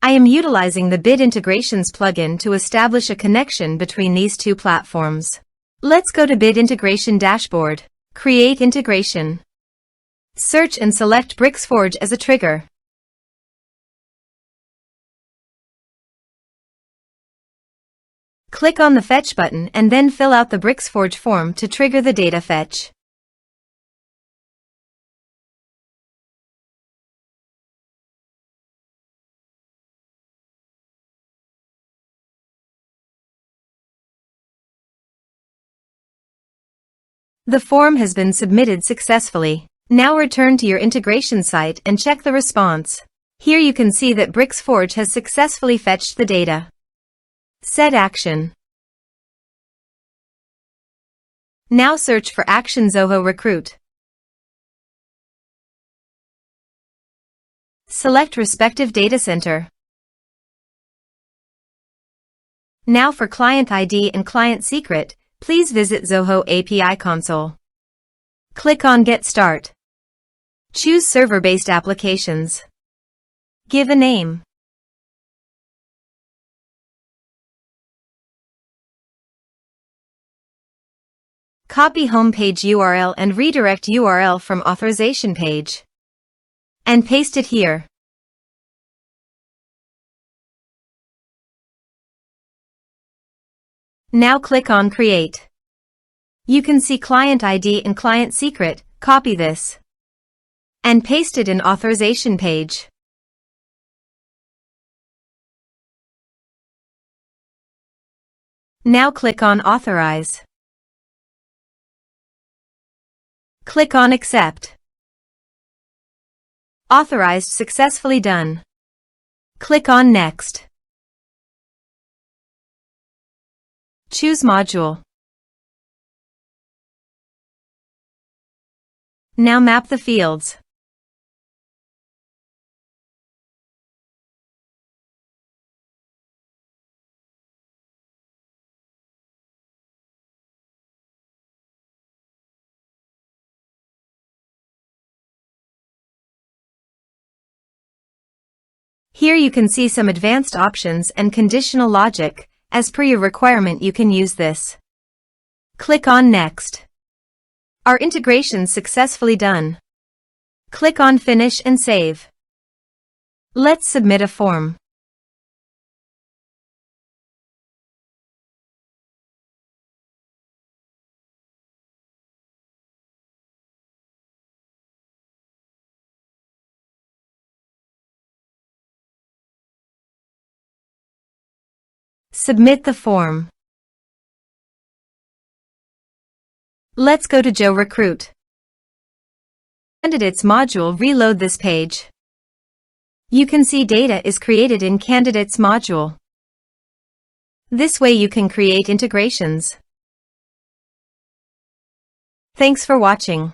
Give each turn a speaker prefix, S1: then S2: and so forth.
S1: I am utilizing the Bit Integrations plugin to establish a connection between these two platforms. Let's go to Bit Integration Dashboard. Create integration. Search and select Bricksforge as a trigger. Click on the Fetch button and then fill out the Bricksforge form to trigger the data fetch. The form has been submitted successfully. Now return to your integration site and check the response. Here you can see that Bricksforge has successfully fetched the data. Set action. Now search for Action Zoho Recruit. Select respective data center. Now for Client ID and Client Secret, please visit Zoho API Console. Click on Get Start. Choose Server-Based Applications. Give a name. Copy homepage URL and redirect URL from authorization page. And paste it here. Now click on Create. You can see Client ID and Client Secret. Copy this and paste it in authorization page. Now click on Authorize. Click on Accept. Authorized successfully done. Click on Next. Choose Module. Now map the fields. Here you can see some advanced options and conditional logic. As per your requirement, you can use this. Click on Next. Our integration successfully done. Click on Finish and Save. Let's submit a form. Submit the form. Let's go to Zoho Recruit. Candidates module, reload this page. You can see data is created in Candidates module. This way you can create integrations. Thanks for watching.